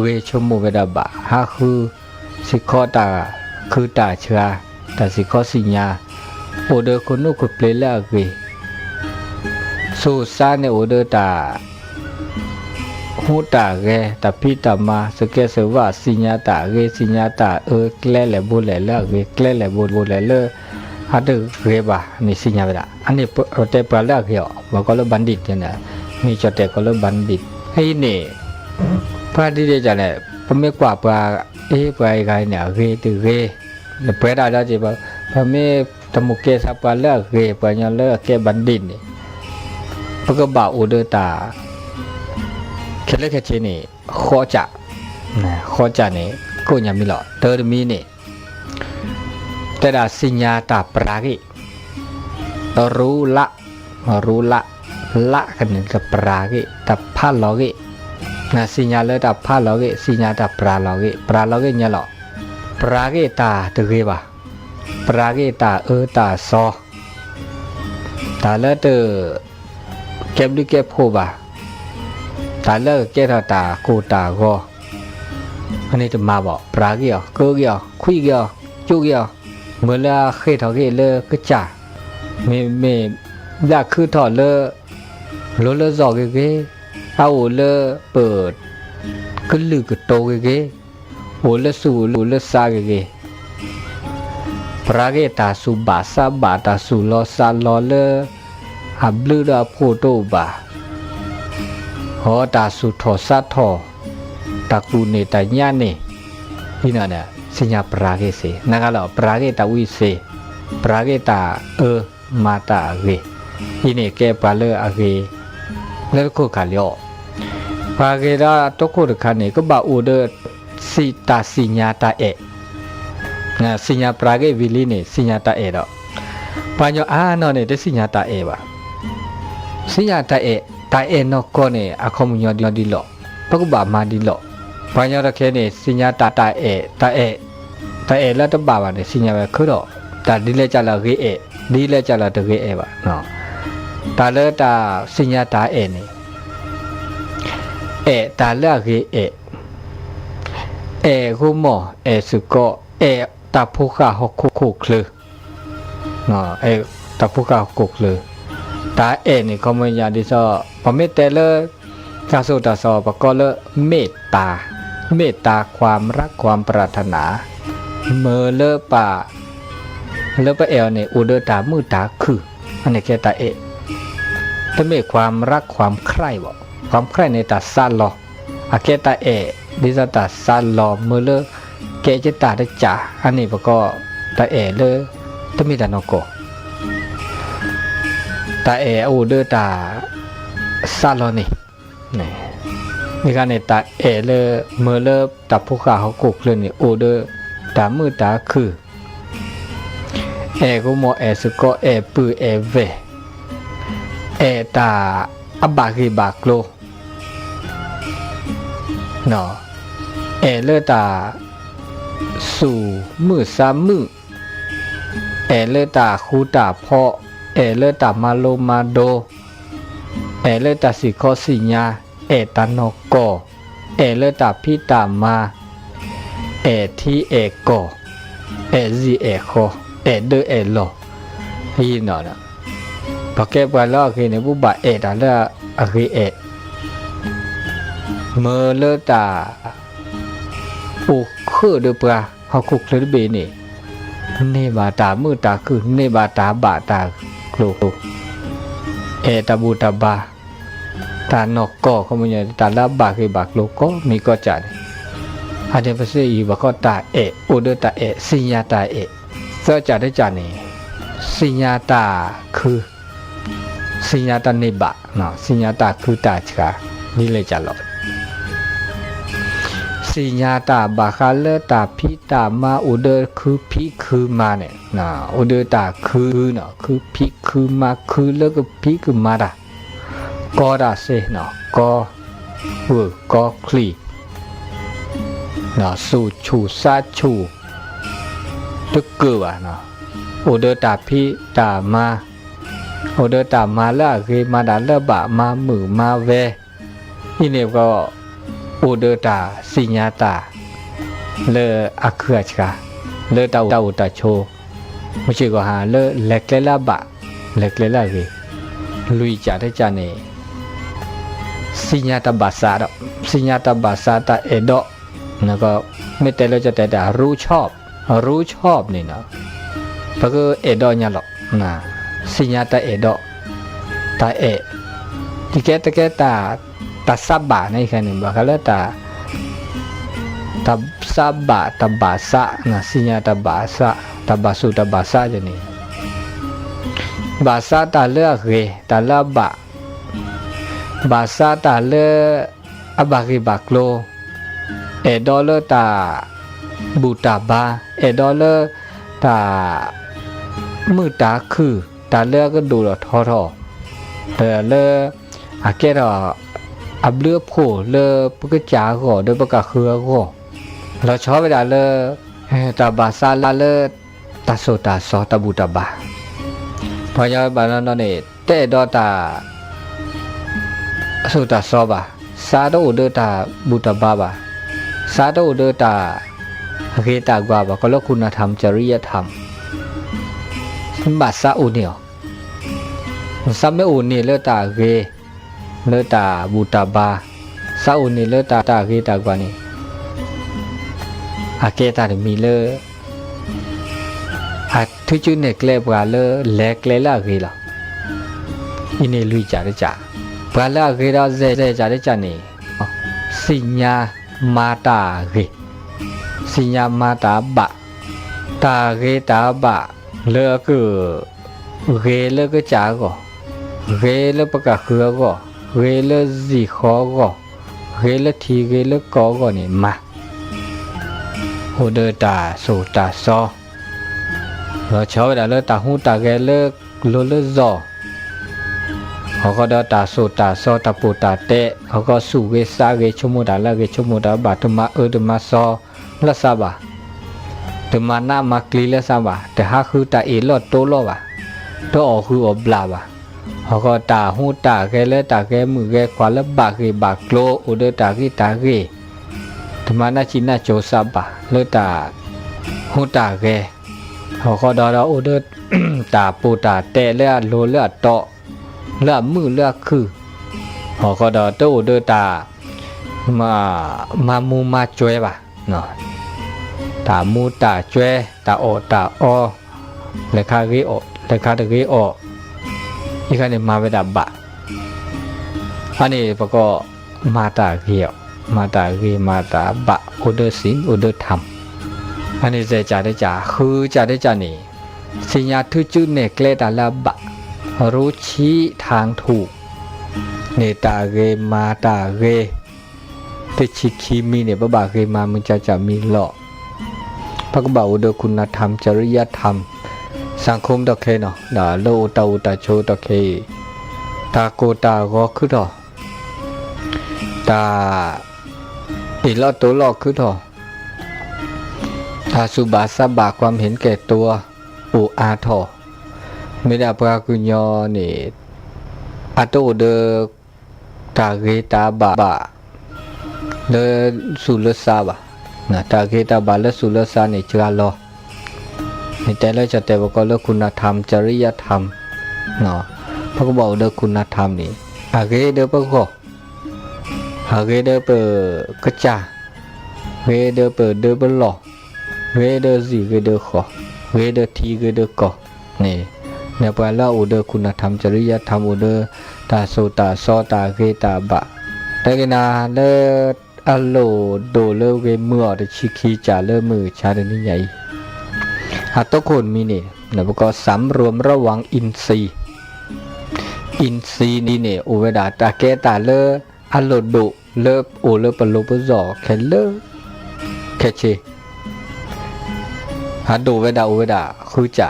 เวชโมเวดาบะหะคือสิขอตาคือตาเชาตาสิขอสิญญาโอเดคนนุคุเปลละเรสุสานโอเดตาหูตาเกตาพิตามาสเกสวะสิญญาตาเกสิญญาตาแกลแลบุแลละเกแกลแลบุแลเลอะเดเกบะนี่สิญญาเวดาอันนี้เตปะละเกยบ่ก็ลบัณฑิตเนี่ยมีจอเตก็ลบัณฑิตไอ้นี่พระดิเดจะเนี่ยพเมกว่าปาปาไกเนี่ยเกตุเกเปดาละจิบะพเมตมุเกสะปะละเกปัญญาละเกบัณฑิตนี่ปกบะอุเดตาเคเลเคเชนี่ขอจะนะขอจะนี่ก็ยังมีหรอเตอร์มีนี่แต่ดาสิญญาตาปรากิรู้ละกันนี่กับปรากิตาพาลอกินะสิญญาเลตาพาลอกิสิญญาตาปราลอกิเนี่ยหรอปรากิตาตะเกบะปรากิตาตาซอตาเลเตอเก็บดิเก็บโคบะตาเลิกเกตตาโกตาก็อันนี้จะมาบอกปลาเกี่ยวเกลือเกี่ยวคุยเกี่ยวจุกเกี่ยวเมื่อละเคยถอดเกลือก็จ่าไม่อยากคือถอดเลือรถเลือจอกเกลือเอาเลือเปิดก็ลือกโตเกลือโอเลือสูเลือซาเกลือปลาเกตาสุบาซาบาตาสุลอซาลอเลือหับเลือโพโตบาหอตาสุทอสัททอตากูเนตาญาเนนี่น่ะเนี่ยสิญญาปราเกเสนั่นก็แล้วปราเกตาวิเสปราเกตามาตาเกนี่เนี่ยแกปาเลอเกแล้วก็ขาเลียวปราเกตาตโกดคันนี่ก็บาอูเดสิตาสิญญาตานะสิญญาปราเกวิลีนี่สิญญาตาดอกปัญญาเนาะเนี่ยสิญญาตาบะสิญญาตาตาเนาะก็เนี่ยอะคอมญอดีหลอปกบามาดีหลอปัญญาตะเคเนี่ยสิญญาตาแล้วตะบาบาเนี่ยสิญญาแบบคือดอกตาดีเลจะละเกดีเลจะละตะเกบะเนาะตาเลตาสิญญาตานี่ตาละเกกูหมอสุก็ตาผู้ข้าหกคุกเลยเนาะตาผู้ข้าหกเลยตานี่ก็ไม่ยาดิซอพอเมตเลกาสุตาซอปก็เลเมตตาความรักความปรารถนาเมื่อเลป่าเนี่ยอุเดตามือตาคืออันนี้แค่ตาถ้ามีความรักความใคร่บ่ความใคร่ในตาซาลออาแค่ตาดิซาตาซาลอเมื่อเลแกจะตาได้จ่าอันนี้ก็ตาเลยถ้ามีตานโกตาอูเดตา ซาลอนี่นี่กันเนี่ยตาเอเลเมื่อเลตับผู้ขาเขากุกเลยนี่โอเดอตามือตาคือเอกูโมเอสก็เอปือเอเวเอตาอบากิบากโลเนาะเอเลตาสู่มือสามมือเอเลตาคูตาพ่อเอเลตามาโลมาโดเอเลตาสิโคสิญาเอตานโกเอเลตาพิตามาเอทีเอโกเอซีเอโคเอเดเอโลฮีนอนะพอแกไปแล้วคือในบุบะเอตาเลอะคือเอเมเลตาอุคือเดปะเฮาคุกเลยเบนี่เนบาตามือตาคือเนบาตาบาตาโกเอตาบูตาบาตานอกก็เขามันตาลาบาคือบากโลก็มีก็จัดอันนี้ภาษาอีบก็ตาเอโอเดตาเอสิญญาตาเอเสื้อจัดได้จัดนี่สิญญาตาคือสิญญาตาเนบะเนาะสิญญาตาคือตาชานี่เลยจัดหรอกสิญญาตาบาคาเลตาพิตามาโอเดคือพิคือมาเนี่ยนะโอเดตาคือเนาะคือพิคือมาคือแล้วก็พิคือมาดาก็ได้เสนาะก็ก็คลีนะสู่ชูซาชูตึกเกือเนาะโอเดตาพิตามาโอเดตามาละเกมาดาละบะมามือมาเวนี่เนี่ยก็โอเดตาสิญญาตาเลอะเขือชกาเลตาอุตาโชไม่ใช่ก็หาเลเล็กเลละบะเล็กเลละเกลุยจ่าได้จ่าเนี่ยสิญญาตาบาษาดอกสิญญาตาบาษาตาเอดอแล้วก็ไม่แต่เราจะแต่รู้ชอบนี่เนาะเพราะก็เอดอเนี่ยหรอกนะสิญญาตาเอดอตาเอที่แกตาซับบะในแค่นี้บอกแล้วตาซับบะตาบาษานะสิญญาตาบาษาตาบาสุตาบาษาจะนี่บาษาตาเลือกเกตาละบะบาษาตาเลอบากิบากโลเอดอเลตาบูตาบาเอดอเลตามือตาคือตาเลก็ดูหล่อทอแต่เลอาเกดอับเลือโผเลปกจาก็โดยปกคือก็เราชอบเวลาเลตาบาษาเลตาโซตาซอตาบูตาบาพอยาบานันเนี่ยเตดอตาสุตาซอบะซาโดเดตาบุตบาบะซาโดเดตาเกตากว่าบะก็แล้วคุณธรรมจริยธรรมบาซาอุเนียวซัมเมอุนีเลตาเกเลตาบุตบาซาอุนีเลตาตาเกตากว่านี่อาเกตามีเลอาทุจุเนเกเลบาเลเลเกเลลาเกลาอินีลุยจาเดจาบาลาเกราเซจาเดจานี่สิญญามาตาเกสิญญามาตาบะตาเกตาบะเลก็เกเลก็จาก็เกเลปกะคือก็เกเลซีขอก็เกเลทีเกเลกอก็นี่มาโอเดตาโซตาซอเราชอบแต่เลตาหูตาเกเลโลเลซอเขาก็ได้ตาโซตาซอตาปูตาเตะเขาก็สู่เวสาเวชมุดาละเวชมุดาบาตมาตมาซอละซาบะตมานามาคลีละซาบะแต่หาคือตาเอลอดโตโลบะโตออกคืออบลาบะเขาก็ตาหูตาแกเลตาแกมือแกขวาละบาเกบาโกลอุเดตากีตาเกตมานาชินาโจซาบะเลตาหูตาแกเขาก็ได้อุเดตาปูตาเตะเลโลเลโตเลือมือเลือคือหอก็ดอโตเดตามามูมาจวยป่ะเนาะตามูตาจวยตาโอตาอเลขากีโอเลขาตะกีโออีกอันนี้มาเวดาบะอันนี้ปก็มาตาเกี่ยวมาตากีมาตาบะโอเดสินโอเดธรรมอันนี้จะจ่าได้จ่าคือจ่าได้จ่านี่สิญญาทุจุเนเกเลตาลาบะรู้ชี้ทางถูก เนตาเกมาตาเกติชิคีมีเนี่ยบ่บาเกมามึงจะมีหลอกพระก็บอกโดยคุณธรรมจริยธรรมสังคมตะเคเนาะด่าโลตาอุตาโชตะเคตาโกตาก็คือดอตาอีลอตัวลอกคือดอตาสุบาสบาความเห็นแก่ตัวอุอาทอไม่ได้ปรากุญญอนี่อาโตเดตาเกตาบาเลสุลสาบะนะตาเกตาบาและสุลสานี่เจอรอในแต่ละจะแต่ว่าก็เลือกคุณธรรมจริยธรรมเนาะพระก็บอกเลือกคุณธรรมนี่อาเกเดปะก็อาเกเดปะกระจาเกเดปะเดปะหล่อเกเดสีเกเดขอเกเดทีเกเดกอนี่เนี่ยพอแล้วอุเดคุณธรรมจริยธรรมอุเดตาโสตาซอตาเกตาบะแต่กินาเลอโลโดเลเวเมื่อเดชิคีจาเลมือชาเดนิใหญ่หากทุกคนมีเนี่ยแล้วก็สำรวมระวังอินทรีย์นี่เนี่ยอุเวดาตาเกตาเลอโลโดเลโอเลปโลปจอแค่เลแค่เชหาดูเวดาอุเวดาคือจะ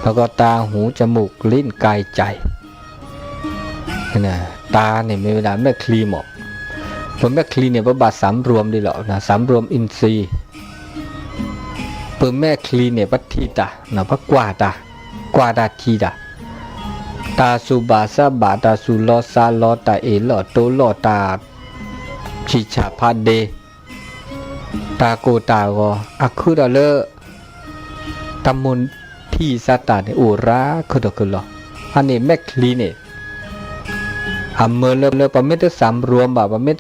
แล้วก็ตาหูจมูกลิ้นกายใจนะตาเนี่ยมีเวลาแม่คลีหมอกผมแม่คลีเนี่ยพระบาทสามรวมดีหรอนะสามรวมอินทรีย์เปิดแม่คลีเนี่ยพัทธิตานะพระกวาดาทีตาตาสุบาสบาตาสุลอซาลอตาเอลอโตลอตาชิชาพาเดตาโกตาก็อักขุดาเลตมุนที่ซาตาเนี่ยอุราคือดอกคือหรออันนี้แม่คลีเนี่ยอำเมอเลปะเมตสามรวมบาปะเมต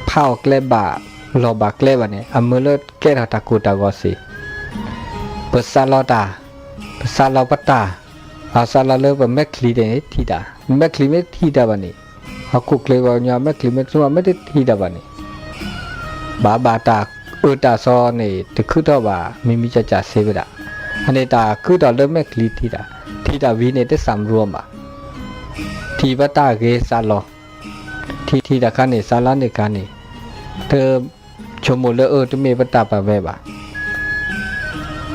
เผาแกลบาลอบาแกลบาเนี่ยอำเมอเลแกราตากูตากอสิเปซาลอตาเปซาลอปตาอาซาลาเลปะแม่คลีเนี่ยทีดาแม่คลีไม่ทีดาบานี่ฮากุเคลบาญาแม่คลีไม่สมไม่ได้ทีดาบานี่บาตาตาซอเนี่ยตะคือตอบามีจะเซเวดาอันนี้ตาคือตอเลแม่คลีทีดาวีเนี่ยได้สามรวมบาทีวัตาเกซาลอทีดาคานิซาลานิคานิเธอชมโมเลตุเมวัตตาปะเวบะ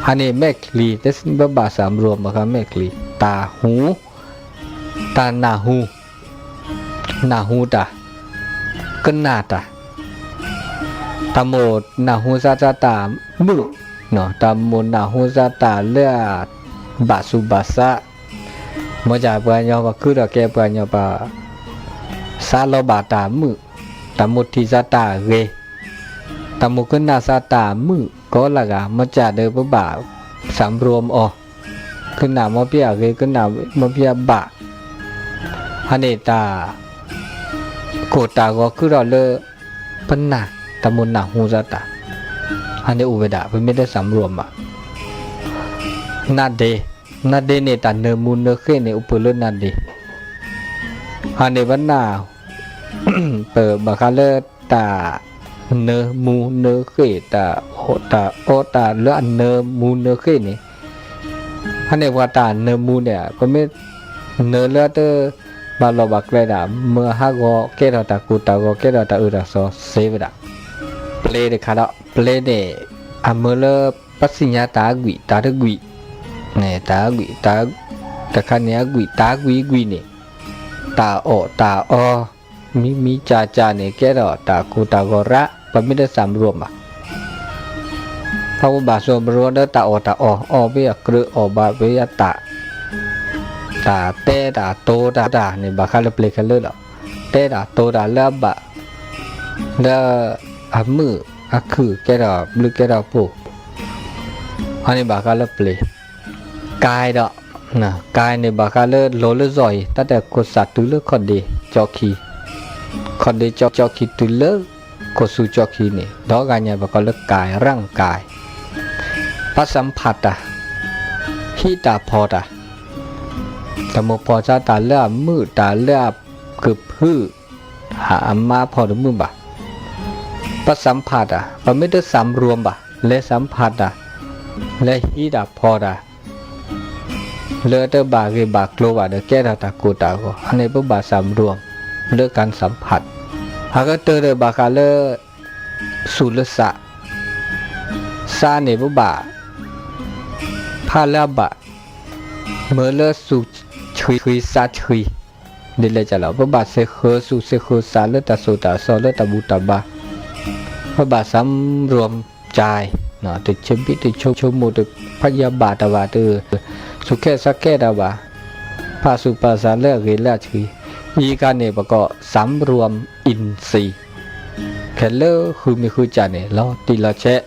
อันนี้แม่คลีเตสบบาสามรวมนะครับแม่คลีตาหูตาหน้าหูตากนาตาตาโมดหน้าหูซาตามือเนาะตาโมดหน้าหูซาตาเลือบาสุบาสะมจากปัญญาว่าคือเราแก้ปัญญาปะซาโลบาตามือตามุทิซาตาเกตามุกนาซาตามือก็ละกะมาจากเดิมบ่าสามรวมอขึ้นหนามอเปียเกขึ้นหนามอเปียบะฮันเนตาโกตาก็คือเราเลปนาตามุนนาหูซาตาฮันเนอุเวดาเป็นไม่ได้สามรวมอ่ะนาเดเนี่ยตาเนมูเนเคเนี่ยอุปเลนาเดฮันเนวันนาเปิดบาคาเลตาเนมูเนเคตาโอตาเลอันเนมูเนเคเนี่ยฮันเนว่าตาเนมูเนี่ยก็ไม่เนเลเตบาลบักเลยดาเมื่อฮักก็เกเราตากูตาก็เกเราตาเราซอเซวดาเปลเดคาร์เปลเดอเมเลปัสสิญญาตากุยตาเดกุยเนี่ยตากุยตาตะคันเนี่ยกุยตากุยเนี่ยตาอมีจาเนี่ยแกเราตากูตากระปะไม่ได้สามรวมอ่ะพระบาทสมรวมได้ตาเบียกรืออบาเบียตาเตตาโตตาเนี่ยบาคาเลเปลกันเลยหรอเตตาโตตาเลือบะเลืออามืออาคือแกเราหรือแกเราปูอันนี้บาคาเลเปลกายดอกนะกายเนี่ยบาคาเลโลเลซอยตั้งแต่กษัตริย์ตุเลคอนเดจอคีคอนเดจอคีตุเลกสุจอคีเนี่ยดอกกันเนี่ยบาคาเลกายร่างกายปัสสัมผัสฮิตาพอตาสมุพอชาตาเลือมือตาเลือคือพืชหามาพอหรือมือบ่าปัสสัมผัสมันไม่ได้สามรวมบ่าและสัมผัสและฮิตาพอตา เลอเตบาเกบากโลวาเดแก้ตากูตาก็อันนี้ปุ๊บบาสามรวมเลือกการสัมผัสหากเตอเดบากาเลสุลสะซาเนปุ๊บบาพาลาบะเมื่อเลสุชุยซาชุยเดลจะแล้วปุ๊บบาเซเคสุเซเคซาเลตาโซตาซอเลตาบูตาบาปุ๊บบาสามรวมใจเนาะติดชิบิติชมมุติพยาบาตาวาตือสุขสักแก่ดาวาภาสุภาษาเลือกเรลชีอีการเนี่ยประกอบสามรวมอินทรีย์แค่เลือกคือมีคือจานเนี่ยเราตีละเชะ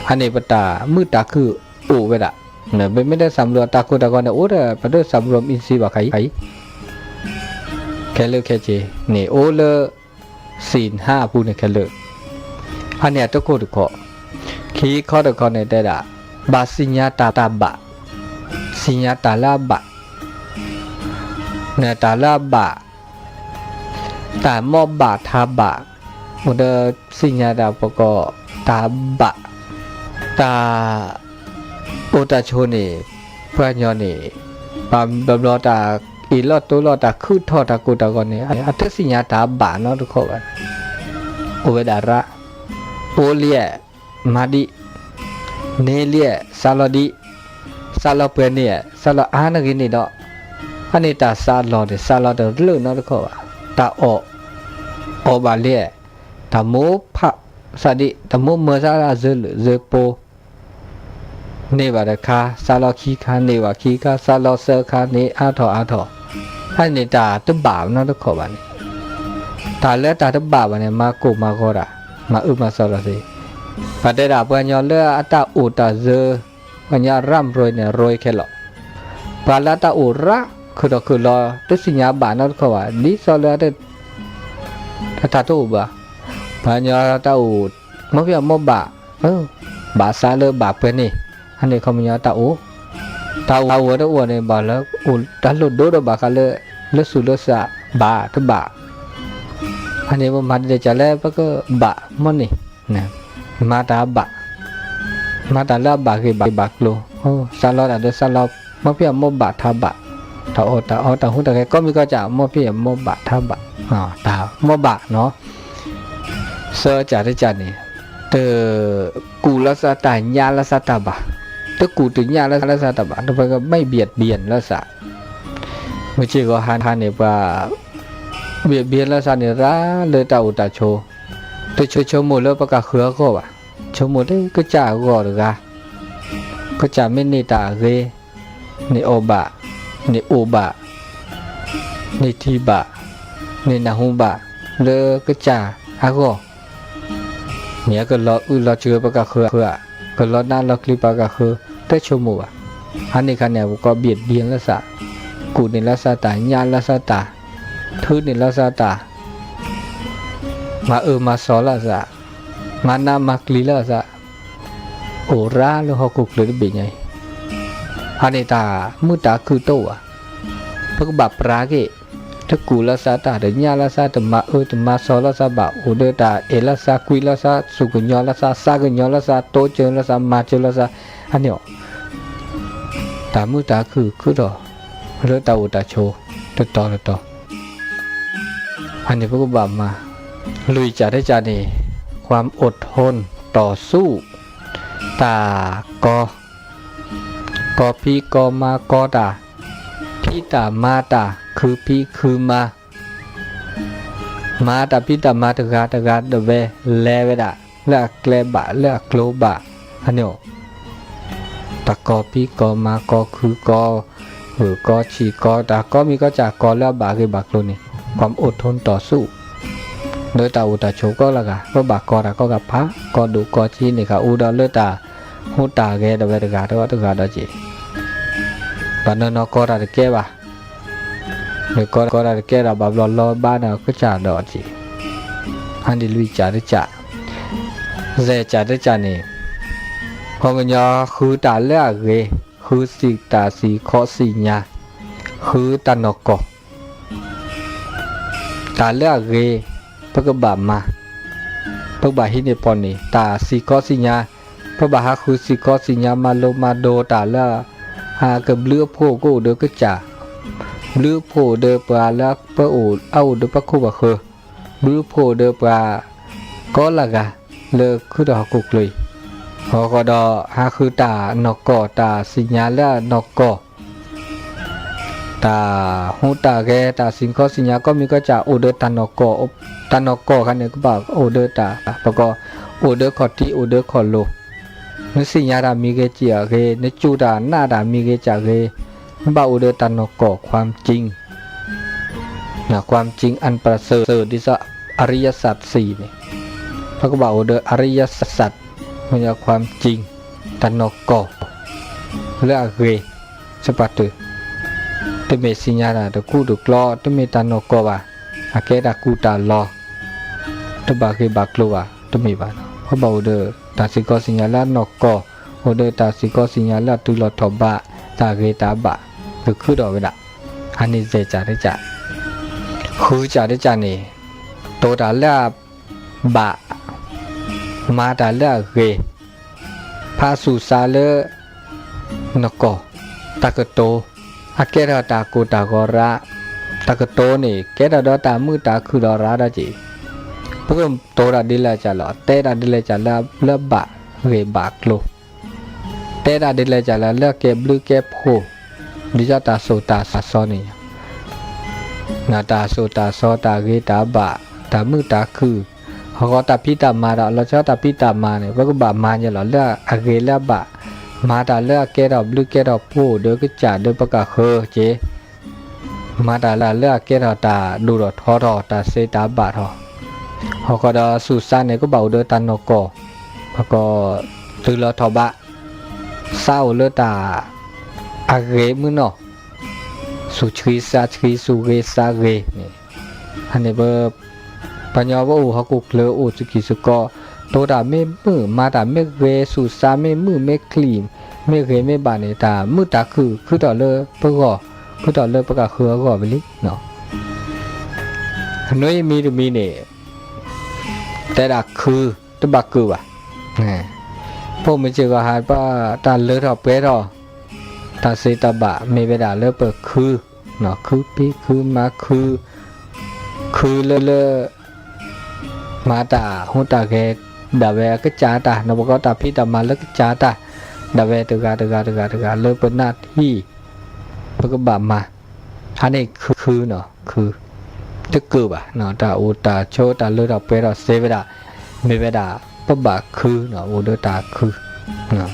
อันนี้ปตามือตาคือโอเวดะเนี่ยไม่ได้สำรวมตาโคตากอนเนี่ยโอ้เด้อประเดี๋ยวสำรวมอินทรีย์ว่าใครแค่เลือกแค่เจเนี่ยโอเลศีลห้าพูดเนี่ยแค่เลือกอันเนี้ยทุกคนทุกคนขี้ข้อตะกอนเนี่ยได้ละบาสิญญาตาบะสิญญาตาลาบะเนี่ยตาลาบะตามอบะทาบะอุดสิญญาดาปกอตาบะตาโอตาโชนี่พระญาณีปามบำรอตาอีลอดตัวลอดตาคือทอตากูตากอนเนี่ยอัตสิญญาตาบะเนาะทุกคนโอเวดาระโอเลียมาดิเนเลียซาลอดิซาลอเปเนียซาลออานากินี่เนาะอันนี้ตาซาลอเดซาลอเดเลือเนาะทุกคนตาโอบาเลียตาโมพะสาดิตาโมเมซาลาเซโปเนบาดคาซาลอคีคาเนวาคีคาซาลอเซคาเนอาทออันนี้ตาตุบาเนาะทุกคนบัดนี้ตาเลือตาตุบาบัดนี้มาโกมาโกรามามาซอลาซิปัจเดาปัญญาเลืออัตาอุตาเซปัญญาร่ำรวยเนี่ยรวยแค่หรอกปาลาตาอุระคือรอตุสิญญาบานัดเขาว่าดิซอลาเดตาตุบะปัญญาตาอุมะเพียมบะบาซาเลบาเปนี่อันนี้เขาปัญญาตาอุตาอุเดอเนี่ยบาแล้วอุตาลุดโดบาคาเลสุลสะบาตบะอันนี้มันเดจาเลปะก็บะมันนี่นะมาตาบะมาตาลาบะคือบะโลซาลอดซาลอมะเพียมบะทาบะตาตาหุตาแกก็มีก็จะมะเพียมบะทาบะตามบะเนาะเซอจาริจานี่เตกูลสตาญาลสตาบะตกูตุญาลสตาบะตัวก็ไม่เบียดเบียนละสะไม่ใช่ก็ฮันเนี่ยว่าเบียดเบียนละสะเนี่ยระเลยตาอุตาโชตัวโชว์หมดแล้วประกาศเขือก็ว่ะโชว์หมดได้ก็จ่าก็หรือกะก็จ่าไม่เนตาเรในโอบะในโอบะในทีบะในนาหุบะเลยก็จ่าฮะก็เนี่ยก็รอเจอประกาศเขือก็รอหน้ารอคลิปประกาศเขือแต่โชว์หมดอ่ะอันนี้คันเนี่ยก็เบียดเบียนละสะกูในละสะตาญาละสะตาทื่อในละสะตามามาสอละซะมานามักลีละซะโอราโลหกุกเลยเป็นไงอันนี้ตามุตาคือโตอ่ะพวกบับปราเกถ้ากูละซะตาเดญาละซะตมาตมาสอละซะบะโอเดตาเอละซะกุยละซะสุกุญญละซะซากุญญละซะโตเจละซะมาเจละซะอันนี้ตามุตาคือดอเรตาอุตาโชต่ออันนี้พวกบับมาลุยจาได้จานี่ความอดทนต่อสู้ตากอพี่กอมากอตาพี่ตามาตาคือพี่คือมาตาพี่ตามาตะกาเดเวเลเวดาเลกเลบะเลกโลบะอันนี้ตากอพี่กอมากอคือกอกอชีกอตาก็มีก็จากกอแล้วบะคือบะโลนี่ความอดทนต่อสู้โดยตาอุตาโชก็ละกะก็บากกอระก็กับพระก็ดูกอชีนี่ค่ะอุดาเลตาหูตาแกเดเวตกาตกาดจีปานนกอระแกบะเมื่อกอระแกระบาบลอบ้านก็จ่าดอจีอันนี้ลุยจ่าได้จ่าเจจ่าได้จ่านี่พอมันยอคือตาเลือกเกคือสีตาสีข้อสีญาคือตานกอตาเลือกเกพระกบามาพระบาหินเนปอนี่ตาสีกอสิญาพระบาหาคือสีกอสิญามาโลมาโดตาละ หากับเลือโพก็เดือก็จ่าเลือโพเดือปลาแล้วปะโอเอาเดือปะคู่บะเคอเลือโพเดือปลาก็ละกะเลิกคือดอกกุกเลยพอก็ดอหาคือตานอกก่อตาสิญญาแล้วนอกก่อตาหูตาแกตาสิงข้อสิญญาก็มีก็จะโอเดอร์ตานอกก่อตานอกก่อกันเนี่ยก็บอกโอเดอร์ตาแล้วก็โอเดอร์ขอที่โอเดอร์ขอโลนึกสิญญาดามีเกจียเกนึกจูดาหน้าดามีเกจากเกบ่าโอเดอร์ตานอกก่อความจริงนะความจริงอันประเสริฐที่จะอริยสัจสี่เนี่ยแล้วก็บอกโอเดอร์อริยสัจมันจะความจริงตานอกก่อเลือกเกseperti teme sinyara de ku du klo teme tanoko ba akeda ku ta lo te ba ke ba klo ba teme ba ho ba de ta siko sinyala noko ho de ta siko sinyala tu lo tho ba ta ke ta ba de ku do ba da ani se cha de cha khu cha de cha ni to da la ba ma da la ke pha su sa le noko ta ke toอาเกดาตากูตากอระตากโตนี่เกดาดอตามือตาคือดอระดาจิพวกโตระดิลาจะหล่อเตระดิลาจะละเลือบะเวบากโลเตระดิลาจะละเลือเก็บลือเก็บโหดิจตาโซตาสะซอนี่นาตาโซตาซอตาเกตาบะตามือตาคือเขาก็ตาพิตามาเราชอบตาพิตามาเนี่ยพวกบะมาเนี่ยหล่อเลืออาเกละบะมาตาเลือกแกดอกลึกแกดอกผู้เดือก็จ่าเดือประกาศเคอเจมาตาละเลือกแกดอกตาดูดทอทอตาเซตาบาทอเขาก็ดอสุสานเนี่ยก็เบาเดือตันนกอแล้วก็ตือละทอบะเศร้าเลือตาอาเกมือเนาะสุชีซาชีสุเกซาเกนี่อันนี้เบอร์ปัญญาว่าอูเขากุกเลออูจุกิสุกอโตดาเมมือมาดาเมเกสุสาเมมือเมคลีมเมเกเมบาเนตามือตาคือต่อเลอปะกอคือต่อเลอปะกะคือก็ไปลิเนาะน้อยมีดูมีเนี่ยแต่ดาคือตบักคือว่ะพวกมันเจอก็หาป้าตาเลอทอเปรอตาเซตาบะเมเวดาเลอเปิดคือเนาะคือปีคือมาคือเลอมาตาหูตาแกดาเวก็จ้าตานบก็ตาพี่ตามาแล้วก็จ้าตาดาเวตกาเลิกเป็นหน้าที่เพื่อก็บามาอันนี้คือเนาะคือจะเกิดอ่ะเนาะตาอูตาโชตาเลือดเปรอะเซเวดาเมเวดาปะบาคือเนาะอูเดตาคือเนาะ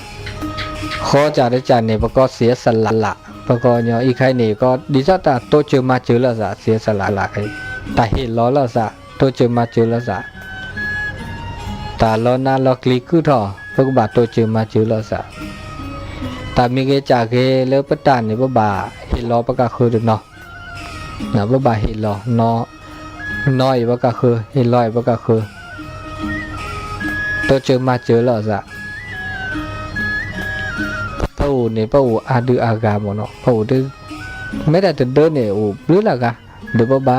ข้อจาได้จานเนี่ยก็เสียสละปก็เนาะอีใครเนี่ยก็ดิฉันตาโตเจอมาเจอแล้วจะเสียสละไอ้ตาเห็นล้อแล้วจะโตเจอมาเจอแล้วจะตาล้อนาล้อกลีคือทอพวกบาโตเจอมาเจอแล้วจะตามีเกจากเกเลือปตานเนี่ยบ่าเห็นล้อปะกะคือเนาะนะบ่าเห็นล้อน้อยปะกะคือเห็นลอยปะกะคือโตเจอมาเจอแล้วจะป้าอูเนี่ยป้าอูอาดืออากาหมดเนาะป้าอูดือไม่ได้เดินเนี่ยอูหรือละกะเดือบ่า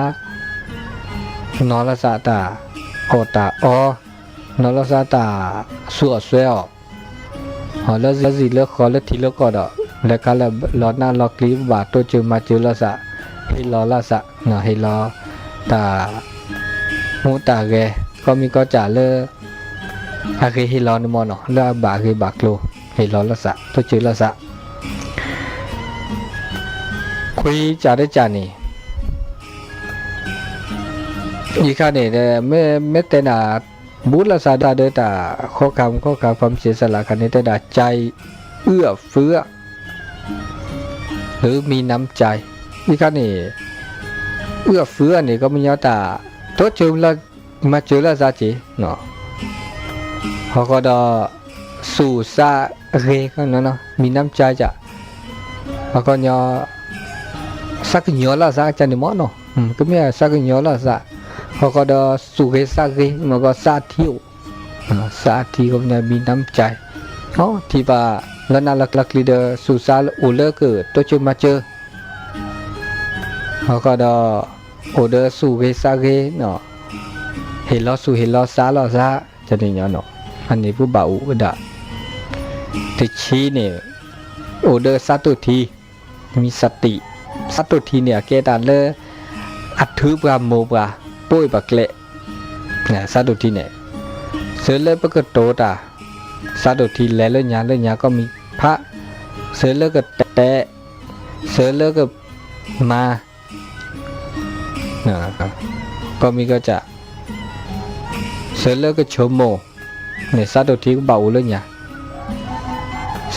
นอนละสะตาโอตาอ๋อนอลซาตาสัวเซลแล้วสิเลิกขอแล้วทีเลิกก็ดอกแล้วก็แล้วล้อหน้าล้อกลีบบาตัวเจอมาเจอละสะให้ล้อละสะเนาะให้ล้อตาหูตาแกก็มีก็จ่าเลออาเคให้ล้อนมอเนาะแล้วบาเคบากโลให้ล้อละสะตัวเจอละสะคุยจ่าได้จ่านี่อีกข้าเนี่ยไม่แต่หนาบุรษาดาเดตาข้อคำความเสียสละคันนี้แต่ดาใจเอื้อเฟื้อหรือมีน้ำใจอีกข้านี่เอื้อเฟื้อนี่ก็มียอตาโตเจอละมาเจอละซาจีเนาะเขาก็ดอสู่ซาเรกันเนาะมีน้ำใจจ้ะเขาก็ยอสักยอละซาจันนิมอเนาะก็มีสักยอละซาเขาก็ดอสุเกซาเกมันก็ซาทิวซาทิวเนี่ยมีน้ำใจที่ว่าแล้วน่ารักลีเดอร์สุซาอูเลอร์เกิดตัวเจอมาเจอเขาก็ดอโอเดอร์สุเกซาเกเนาะเห็นล้อสุเห็นล้อซาล้อซาจะนี่เนาะอันนี้ผู้บ่าวอุดะที่ชี้เนี่ย โอเดอร์สัตตุทีมีสติสัตตุทีเนี่ยเกตาเลอัดถือปราโมปราป่วยปะเกละเนี่ยสัตตุทีเนี่ยเสือเลปะกะโตตาสัตตุทีแลเลยญาก็มีพระเสือเลก็แตะเสือเลก็มาก็มีก็จะเสือเลก็โชโมเนี่ยสัตตุทีก็เบาเลยญา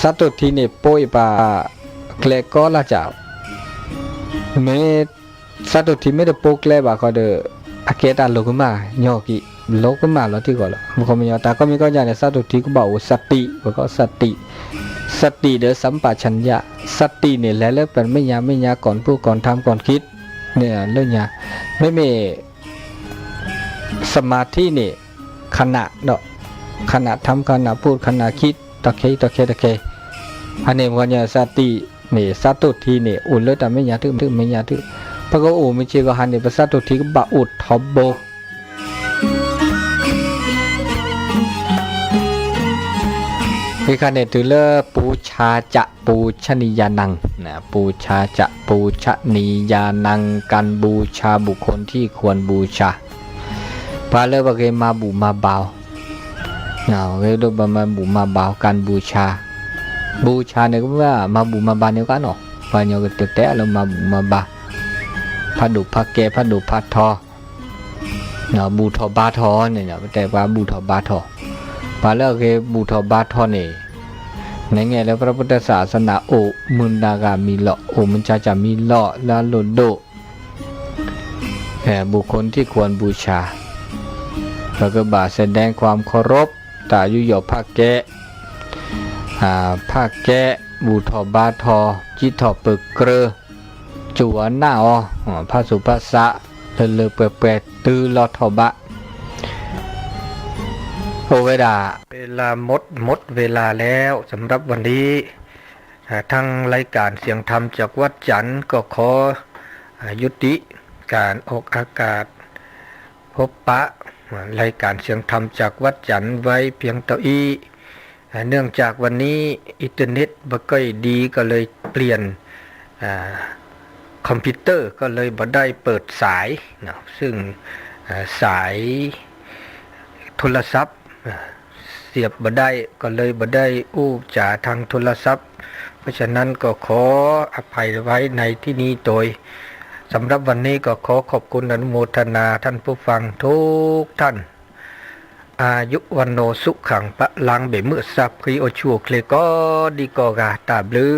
สัตตุทีเนี่ยป่วยปะเกละก็ละเจ้าเมสัตตุทีไม่ได้โปกเละบะก็เดออาเกตาโลกมาญอกิโลกมาแล้วที่ก่อนละมันก็มีตาก็มีก็อย่างในสัตตุทีก็เบาสติก็สติเดอสัมปชัญญะสติเนี่ยแล้วเป็นไม่ยาก่อนพูดก่อนทำก่อนคิดเนี่ยเรื่องยาไม่มีสมาธิเนี่ยขณะเนาะขณะทำขณะพูดขณะคิดตะเคอันนี้มันเนี่ยสติเนี่ยสัตตุทีเนี่ยอุ่นเลยแต่ไม่ยาทึไม่ยาทึพระก็โอ้ไม่เชื่อก็หันเนี่ยสัตตุทีก็บะอุดทอบโบคือการเนี่ยถือเลือปูชาจะปูชนียานังนะปูชาจะปูชนียานังการบูชาบุคคลที่ควรบูชาพระเลือกว่าเกมาบูมาบาวเนาะเรื่องมาบูมาบาวการบูชาเนี่ยก็ว่ามาบูมาบาเนี่ยก็เนาะพระเนี่ยก็เตะแล้วมาบูมาบาพระดุพระเกพระดุพระทอเนาะบูทอบาทอเนี่ยเนาะแต่ว่าบูทอบาทอพระเลือกเกบูทอบาทอเนี่ยในแง่แล้วพระพุทธศาสนาโอมุนดากามีเลาะโอมันจะมีเลาะละโลโดบุคคลที่ควรบูชาแล้วก็บาแสดงความเคารพตายุยอภาคแกภาคแกบูทอบาทอจิตทอเปกเกรจัวหน้าพระสุภาษะเลอเปะตื้อลอทอบะโอเวลาหมดเวลาแล้วสำหรับวันนี้ทางรายการเสียงธรรมจากวัดจันทร์ก็ขอยุติการออกอากาศพบปะรายการเสียงธรรมจากวัดจันทร์ไว้เพียงเท่านี้เนื่องจากวันนี้อินเทอร์เน็ตบ่ค่อยดีก็เลยเปลี่ยนคอมพิวเตอร์ก็เลยบ่ได้เปิดสายนะซึ่งสายโทรศัพท์เสียบบ่ได้ก็เลยบ่ได้อู้จ่าทางโทรศัพท์เพราะฉะนั้นก็ขออภัยไว้ในที่นี้โดยสำหรับวันนี้ก็ขอขอบคุณอนุโมทนาท่านผู้ฟังทุกท่านอายุวันโนสุขังปะลังเบมือสับครีโอชัวเคลก็ดีกอกาตาบลือ